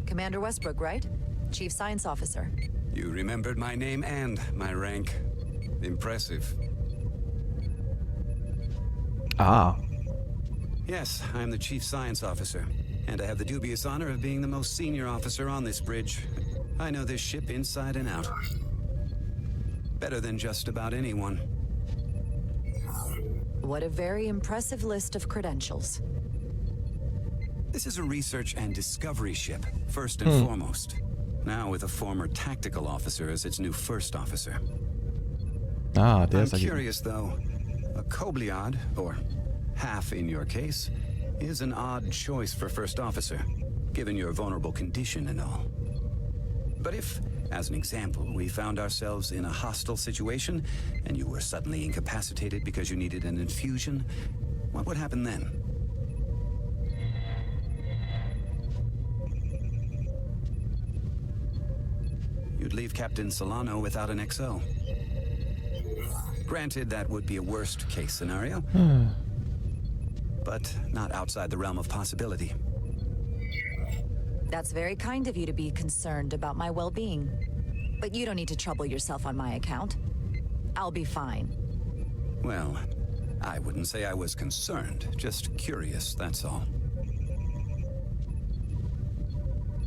Commander Westbrook, right? Chief Science Officer. You remembered my name and my rank. Impressive. Ah. Yes, I'm the Chief Science Officer, and I have the dubious honor of being the most senior officer on this bridge. I know this ship inside and out. Better than just about anyone. What a very impressive list of credentials. This is a research and discovery ship, first and foremost. Now with a former tactical officer as its new first officer. Ah, I'm curious though. A Kobliad, or half in your case, is an odd choice for first officer, given your vulnerable condition and all. But if, as an example, we found ourselves in a hostile situation, and you were suddenly incapacitated because you needed an infusion, what would happen then? You'd leave Captain Solano without an XO. Granted, that would be a worst-case scenario, but not outside the realm of possibility. That's very kind of you to be concerned about my well-being. But you don't need to trouble yourself on my account. I'll be fine. Well, I wouldn't say I was concerned, just curious, that's all.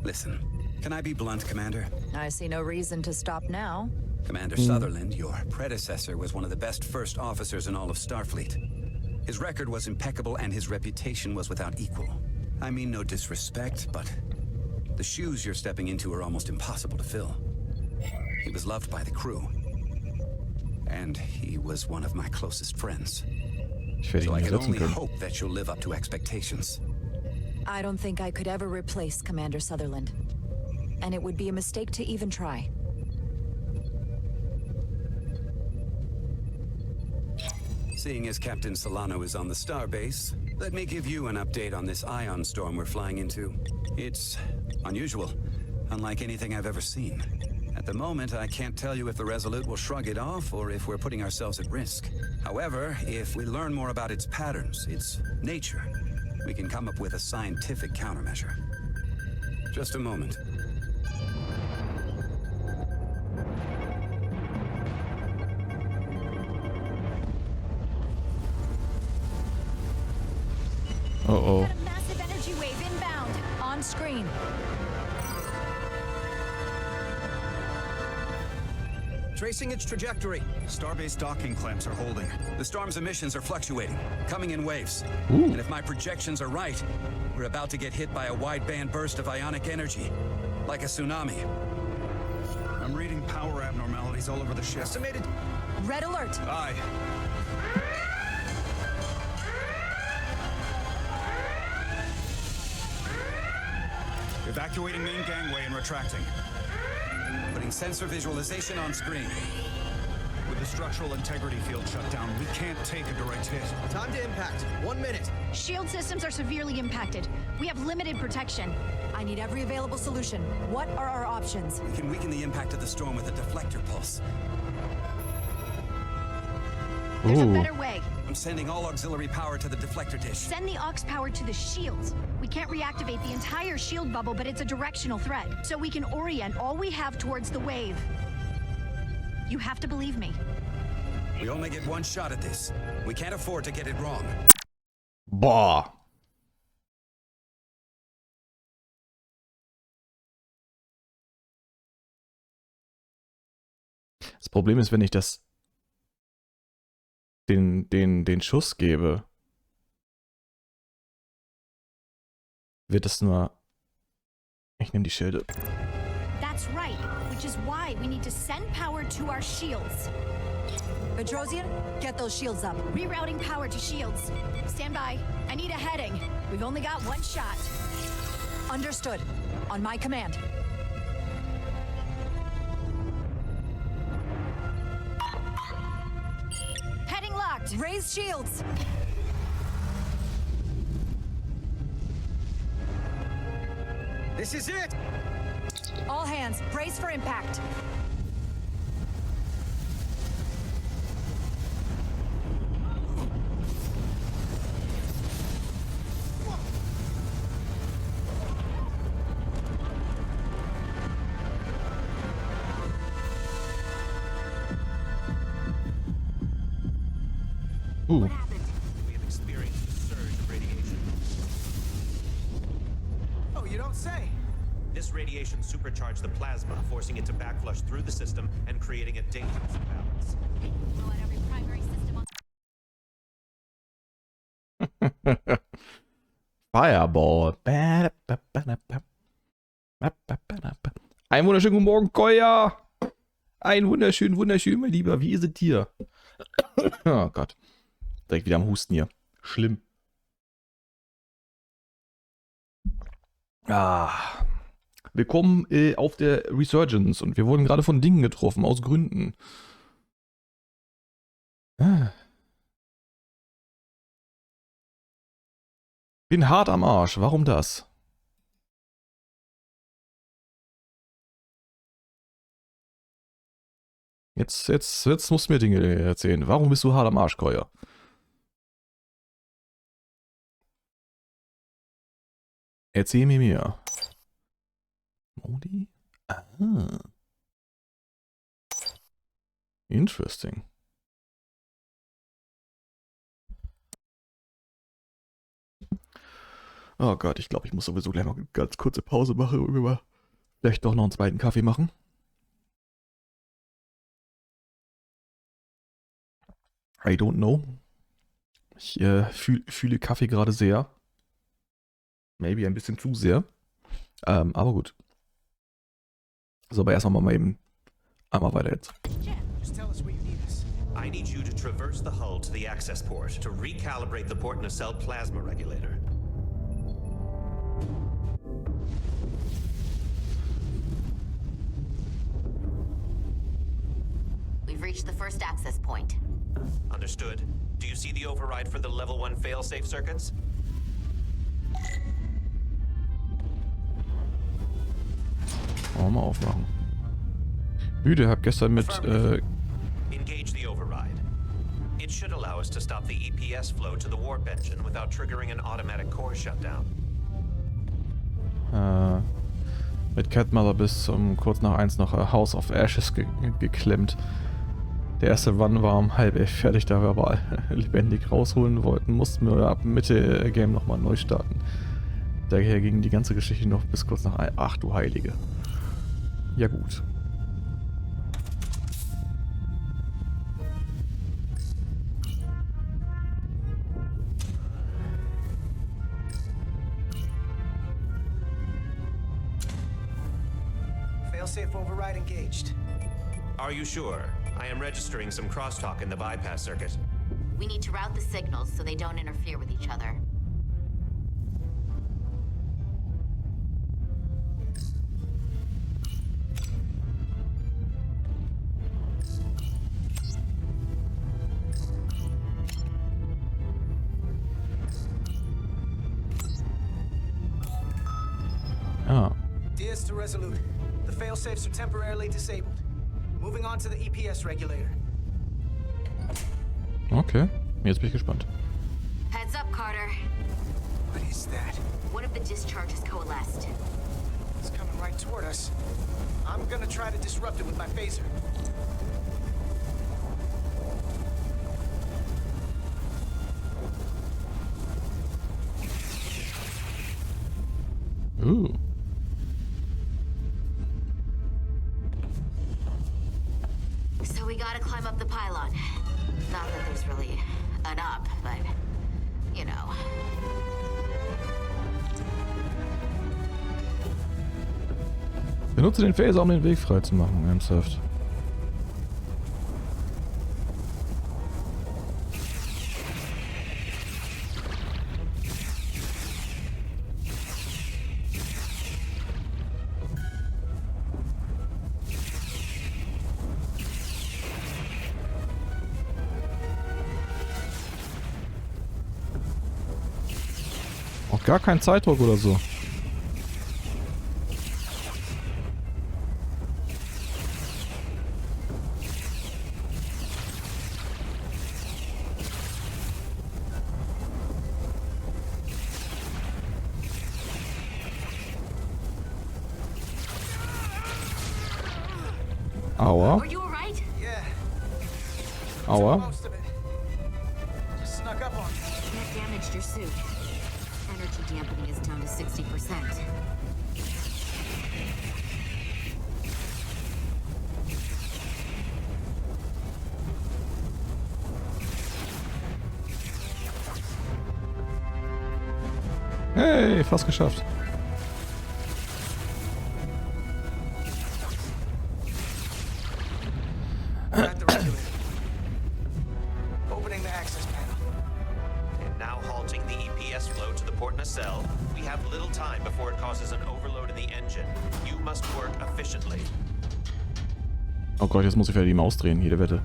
Listen, can I be blunt, Commander? I see no reason to stop now. Commander Sutherland, your predecessor, was one of the best first officers in all of Starfleet. His record was impeccable and his reputation was without equal. I mean no disrespect, but the shoes you're stepping into are almost impossible to fill. He was loved by the crew. And he was one of my closest friends. So I can only hope that you'll live up to expectations. I don't think I could ever replace Commander Sutherland. And it would be a mistake to even try. Seeing as Captain Solano is on the starbase, let me give you an update on this ion storm we're flying into. It's unusual, unlike anything I've ever seen. At the moment, I can't tell you if the Resolute will shrug it off or if we're putting ourselves at risk. However, if we learn more about its patterns, its nature, we can come up with a scientific countermeasure. Just a moment. Uh-oh. Got a massive energy wave inbound. On screen. Tracing its trajectory. Starbase docking clamps are holding. The storm's emissions are fluctuating, coming in waves. And if my projections are right, we're about to get hit by a wideband burst of ionic energy, like a tsunami. I'm reading power abnormalities all over the ship. Estimated. Red alert. Aye. Evacuating main gangway and retracting. Putting sensor visualization on screen. With the structural integrity field shut down, we can't take a direct hit. Time to impact. 1 minute. Shield systems are severely impacted. We have limited protection. I need every available solution. What are our options? We can weaken the impact of the storm with a deflector pulse. There's a better way. I'm sending all auxiliary power to the deflector dish. Send the aux power to the shields. We can't reactivate the entire shield bubble, but it's a directional thread, so we can orient all we have towards the wave. You have to believe me. We only get one shot at this. We can't afford to get it wrong. Boah. Das Problem ist, wenn ich das den Schuss gebe, wird es nur... Ich nehme die Schilde. That's right, which is why we need to send power to our shields. Petrosian, get those shields up. Rerouting power to shields. Stand by. I need a heading. We've only got one shot. Understood. On my command. Heading locked. Raise shields. This is it! All hands, brace for impact. What happened? We have experienced a surge of radiation. Oh, you don't say. This radiation supercharged the plasma, forcing it to backflush through the system and creating a dangerous imbalance. Blow out every primary system on Fireball. Einen wunderschönen guten Morgen, Koya. Einen wunderschönen, mein Lieber. Wie ist es dir? Oh Gott. Direkt wieder am Husten hier. Schlimm. Willkommen auf der Resurgence. Und wir wurden gerade von Dingen getroffen, aus Gründen. Bin hart am Arsch. Warum das? Jetzt musst du mir Dinge erzählen. Warum bist du hart am Arsch, Koya? Erzähl mir mehr. Modi? Ah. Interesting. Oh Gott, ich glaube, ich muss sowieso gleich mal eine ganz kurze Pause machen und wir vielleicht doch noch einen zweiten Kaffee machen. I don't know. Ich fühle Kaffee gerade sehr. Maybe ein bisschen zu sehr. Aber gut. So, aber erstmal mal eben einmal weiter jetzt. Just tell us where you need us. I need you to traverse the hull to the access port to recalibrate the port nacelle plasma regulator. We've reached the first access point. Understood. Do you see the override for the level 1 failsafe circuits? Mal aufmachen. Müde, hab gestern mit Engage the override. It should allow us to stop the EPS flow to the warp engine without triggering an automatic core shutdown. mit Catmother bis zum kurz nach 1 noch House of Ashes geklemmt. Der erste Run war um 12:30 fertig, da wir aber lebendig rausholen wollten, mussten wir ab Mitte Game nochmal neu starten. Daher ging die ganze Geschichte noch bis kurz nach 1. Ach du Heilige. Ja gut. Failsafe override engaged. Are you sure? I am registering some crosstalk in the bypass circuit. We need to route the signals so they don't interfere with each other. Dears to Resolute. The failsafes are temporarily disabled. Moving on to the EPS regulator. Okay, jetzt bin ich gespannt. Heads up, Carter. What is that? One of the discharges coalesced. It's coming right toward us. I'm gonna try to disrupt it with my phaser. So we gotta climb up the pylon. Not that there's really an up, but, you know. Benutze den Phaser, um den Weg frei zu machen, ernsthaft. Auch gar kein Zeitdruck oder so. Aua. Are you alright? Yeah. Aua. Most of it. damaged your suit. Energy dampening is down to 60%. Hey, fast geschafft. We're at the regulator. Opening the access panel. And now halting the EPS flow to the port nacelle. We have little time before it causes an overload in the engine. You must work efficiently. Oh Gott, jetzt muss ich wieder die Maus drehen, jede Wette.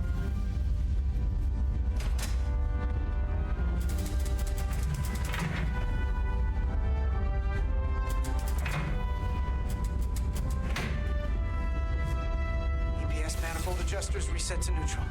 EPS manifold adjusters reset to neutral.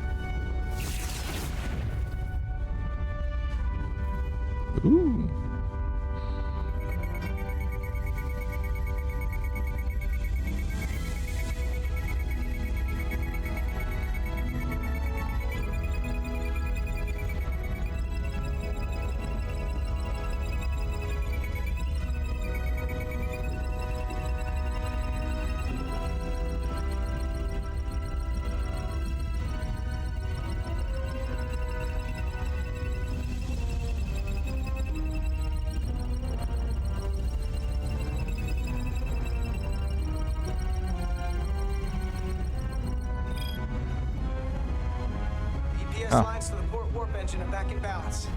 Lines to the port warp engine are back in balance.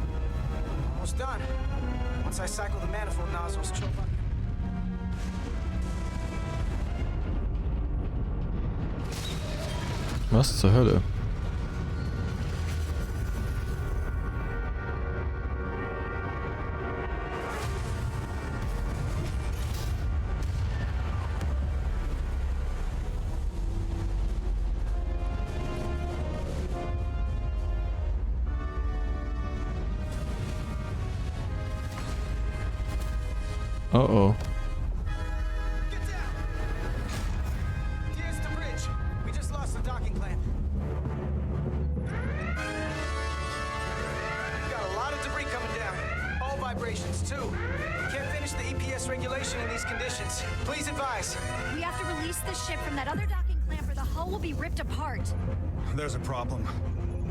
Almost done. Once I cycle the manifold nozzles, choke on. Was zur Hölle? Uh-oh. Get down! Here's the bridge. We just lost the docking clamp. Got a lot of debris coming down. All vibrations, too. Can't finish the EPS regulation in these conditions. Please advise. We have to release the ship from that other docking clamp or the hull will be ripped apart. There's a problem.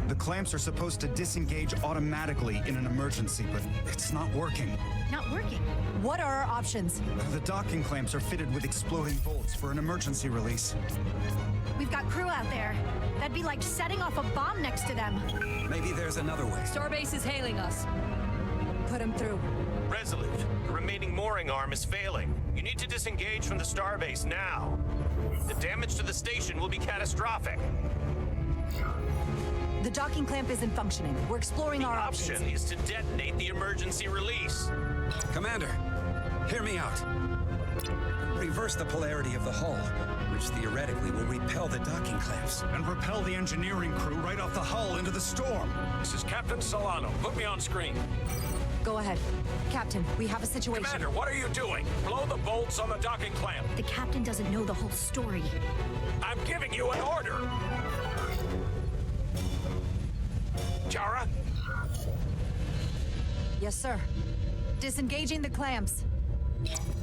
The clamps are supposed to disengage automatically in an emergency, but it's not working. Not working. What are our options? The docking clamps are fitted with exploding bolts for an emergency release. We've got crew out there. That'd be like setting off a bomb next to them. Maybe there's another way. Starbase is hailing us. Put him through. Resolute, the remaining mooring arm is failing. You need to disengage from the starbase now. The damage to the station will be catastrophic. The docking clamp isn't functioning. We're exploring our options. The option is to detonate the emergency release. Commander, hear me out. Reverse the polarity of the hull, which theoretically will repel the docking clamps. And propel the engineering crew right off the hull into the storm. This is Captain Solano. Put me on screen. Go ahead. Captain, we have a situation. Commander, what are you doing? Blow the bolts on the docking clamp. The captain doesn't know the whole story. I'm giving you an order. Jara? Yes, sir. Disengaging the clamps.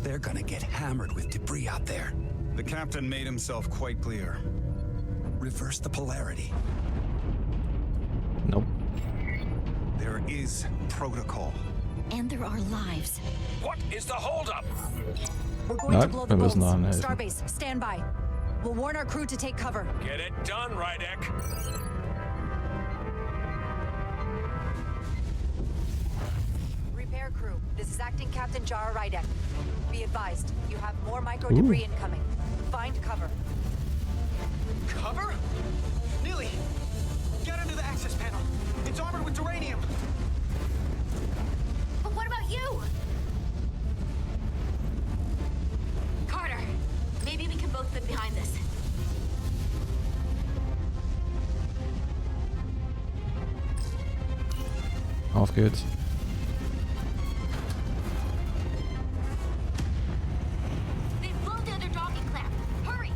They're gonna get hammered with debris out there. The captain made himself quite clear. Reverse the polarity. Nope. There is protocol. And there are lives. What is the holdup? We're going to blow the wir bolts. müssen da anhelfen. Starbase, stand by. We'll warn our crew to take cover. Get it done, Rydek. Repair crew, this is Acting Captain Jara Rydek. Be advised, you have more micro debris incoming. Find cover. Cover? Neely, get under the access panel. It's armored with duranium. But what about you? Carter, maybe we can both fit behind this. Auf geht's. They've blown the other docking clamp. Hurry!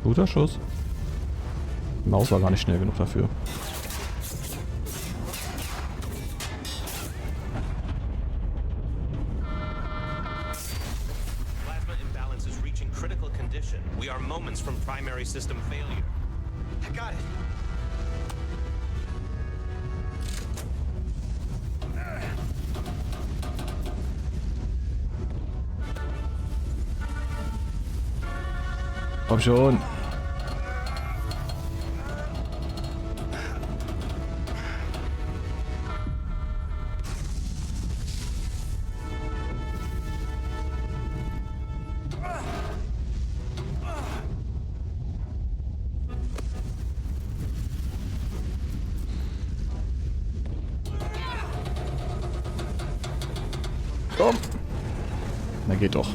Guter Schuss. Die Maus war gar nicht schnell genug dafür. Plasma imbalance is reaching critical condition. We are moments from primary system failure. I got it. Komm schon. Komm. Na geht doch.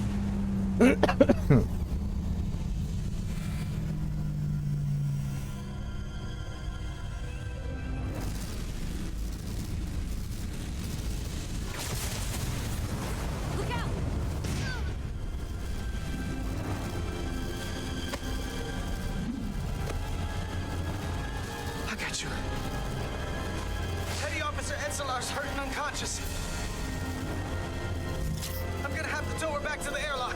Petty Officer Etzelar's hurt and unconscious. I'm gonna have to tow her back to the airlock.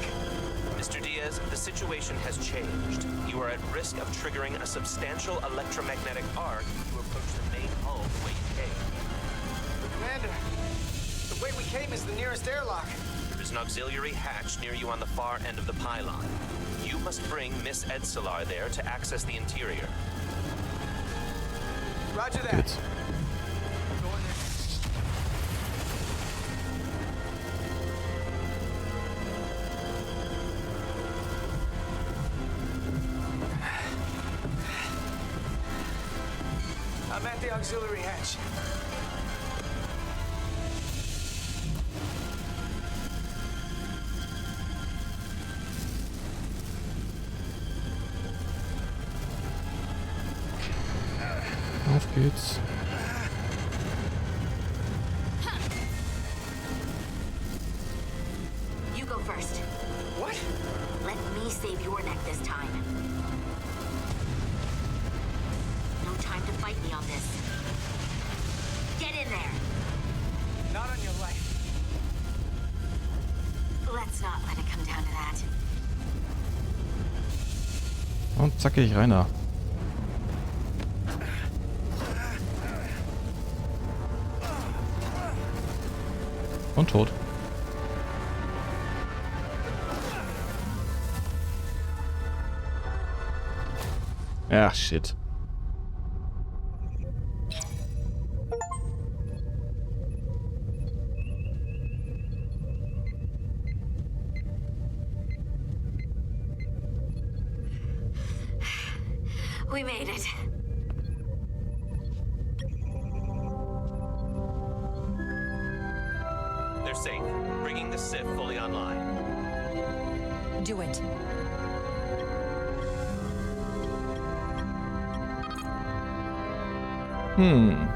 Mr. Diaz, the situation has changed. You are at risk of triggering a substantial electromagnetic arc to approach the main hull the way you came. But Commander, the way we came is the nearest airlock. There is an auxiliary hatch near you on the far end of the pylon. You must bring Miss Etzelar there to access the interior. Roger that. Geht's. Go in there. I'm at the auxiliary hatch. Auf geht's. You go first. What? Let me save your neck this time. No time to fight me on this. Get in there. Not on your life. Let's not let it come down to that. Und zackig rein da. Und tot. Ach, shit. We made it. They're safe, bringing the SIF fully online. Do it. Hm.